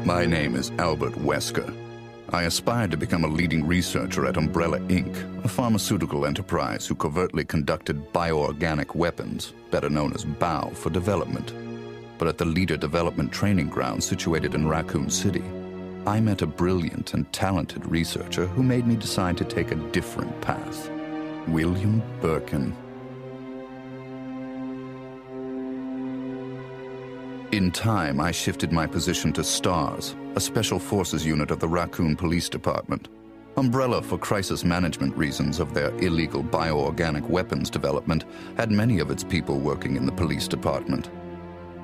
My name is Albert Wesker. I aspired to become a leading researcher at Umbrella Inc., a pharmaceutical enterprise who covertly conducted bioorganic weapons, better known as BOW, for development. But at the Leader Development Training Ground situated in Raccoon City, I met a brilliant and talented researcher who made me decide to take a different path. William Birkin. In time, I shifted my position to STARS, a special forces unit of the Raccoon Police Department. Umbrella, for crisis management reasons of their illegal bioorganic weapons development, had many of its people working in the police department.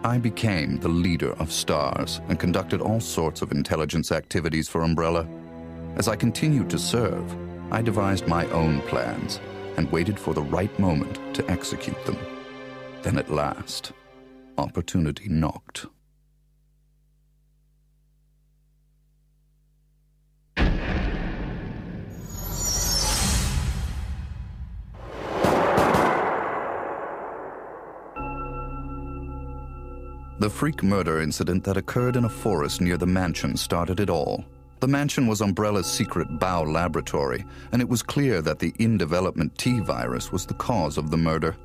I became the leader of STARS and conducted all sorts of intelligence activities for Umbrella. As I continued to serve, I devised my own plans and waited for the right moment to execute them. Then at last, opportunity knocked. The freak murder incident that occurred in a forest near the mansion started it all. The mansion was Umbrella's secret BOW laboratory, and it was clear that the in-development T virus was the cause of the murder.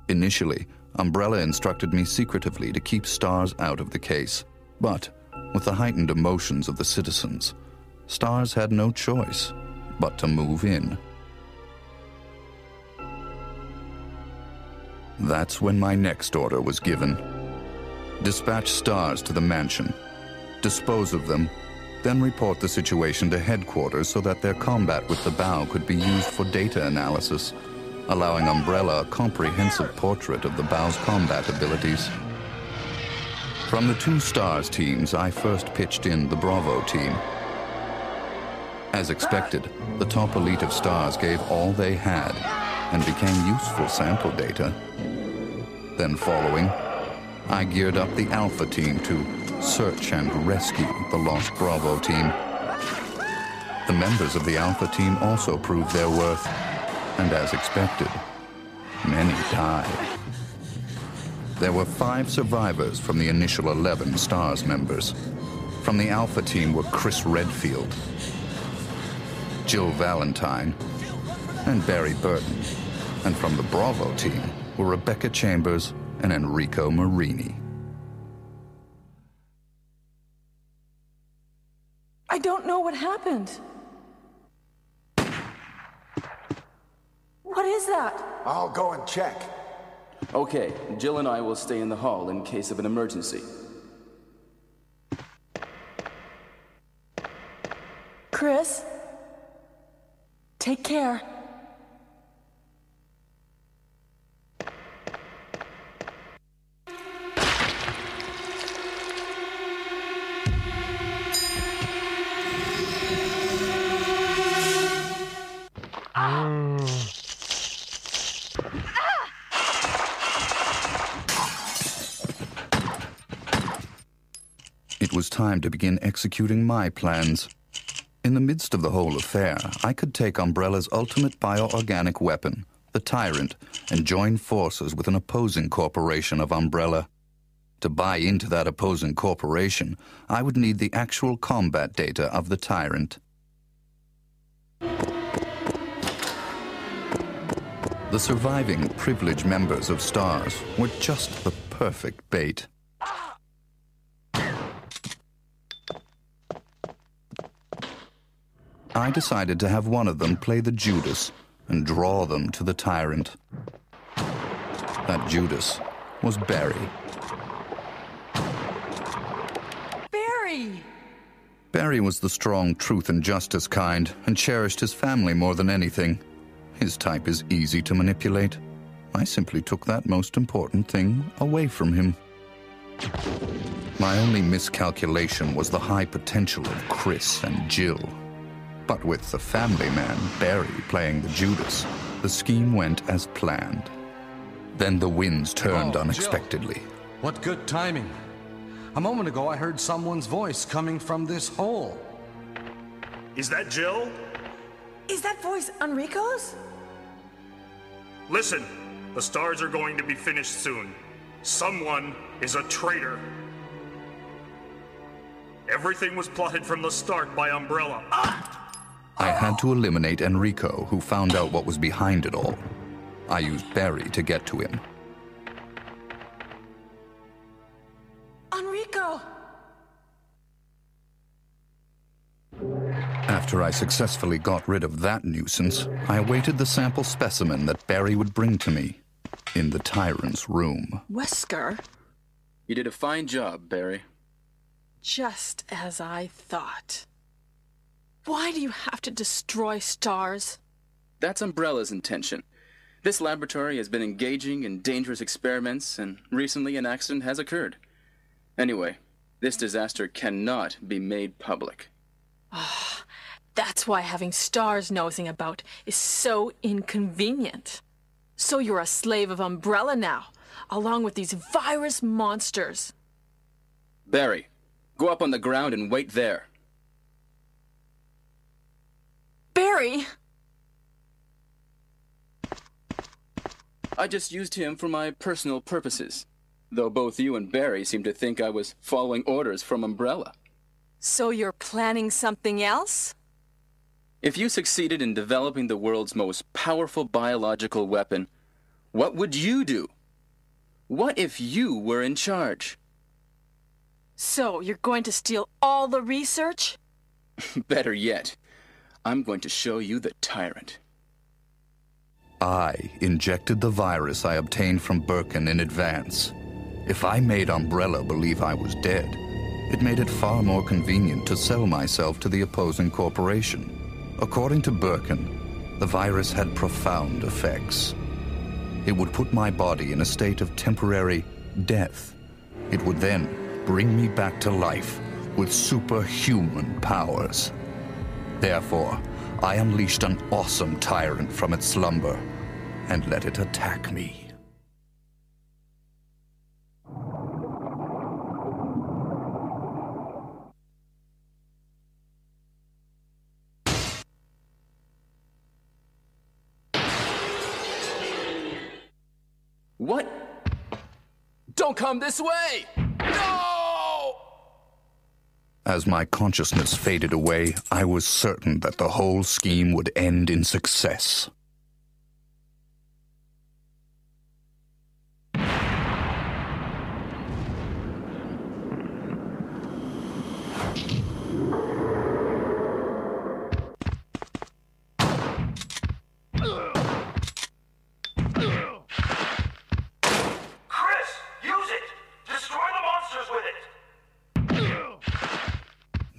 Initially, Umbrella instructed me secretively to keep STARS out of the case. But, with the heightened emotions of the citizens, STARS had no choice but to move in. That's when my next order was given. Dispatch STARS to the mansion, dispose of them, then report the situation to headquarters so that their combat with the BOW could be used for data analysis, allowing Umbrella a comprehensive portrait of the BOW's combat abilities. From the two STARS teams, I first pitched in the Bravo team. As expected, the top elite of STARS gave all they had and became useful sample data. Then following, I geared up the Alpha team to search and rescue the lost Bravo team. The members of the Alpha team also proved their worth, and as expected, many died. There were 5 survivors from the initial 11 STARS members. From the Alpha team were Chris Redfield, Jill Valentine, and Barry Burton. And from the Bravo team were Rebecca Chambers and Enrico Marini. I don't know what happened. What is that? I'll go and check. Okay, Jill and I will stay in the hall in case of an emergency. Chris, take care. It was time to begin executing my plans. In the midst of the whole affair, I could take Umbrella's ultimate bioorganic weapon, the Tyrant, and join forces with an opposing corporation of Umbrella. To buy into that opposing corporation, I would need the actual combat data of the Tyrant. The surviving privileged members of STARS were just the perfect bait. I decided to have one of them play the Judas and draw them to the Tyrant. That Judas was Barry. Barry! Barry was the strong truth and justice kind and cherished his family more than anything. His type is easy to manipulate. I simply took that most important thing away from him. My only miscalculation was the high potential of Chris and Jill. But with the family man, Barry, playing the Judas, the scheme went as planned. Then the winds turned unexpectedly. Jill. What good timing. A moment ago, I heard someone's voice coming from this hole. Is that Jill? Is that voice Enrico's? Listen, the STARS are going to be finished soon. Someone is a traitor. Everything was plotted from the start by Umbrella. I had to eliminate Enrico, who found out what was behind it all. I used Barry to get to him. Enrico! After I successfully got rid of that nuisance, I awaited the sample specimen that Barry would bring to me in the Tyrant's room. Wesker? You did a fine job, Barry. Just as I thought. Why do you have to destroy stars? That's Umbrella's intention. This laboratory has been engaging in dangerous experiments, and recently an accident has occurred. Anyway, this disaster cannot be made public. That's why having stars nosing about is so inconvenient. So you're a slave of Umbrella now, along with these virus monsters. Barry, go up on the ground and wait there. Barry! I just used him for my personal purposes, though both you and Barry seem to think I was following orders from Umbrella. So you're planning something else? If you succeeded in developing the world's most powerful biological weapon, what would you do? What if you were in charge? So you're going to steal all the research? Better yet, I'm going to show you the Tyrant. I injected the virus I obtained from Birkin in advance. If I made Umbrella believe I was dead, it made it far more convenient to sell myself to the opposing corporation. According to Birkin, the virus had profound effects. It would put my body in a state of temporary death. It would then bring me back to life with superhuman powers. Therefore, I unleashed an awesome tyrant from its slumber and let it attack me. What? Don't come this way! No! As my consciousness faded away, I was certain that the whole scheme would end in success.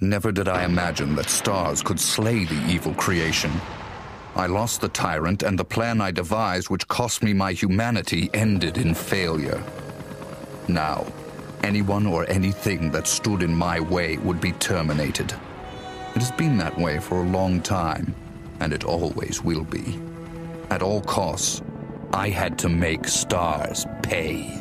Never did I imagine that stars could slay the evil creation. I lost the tyrant, and the plan I devised, which cost me my humanity, ended in failure. Now, anyone or anything that stood in my way would be terminated. It has been that way for a long time, and it always will be. At all costs, I had to make stars pay.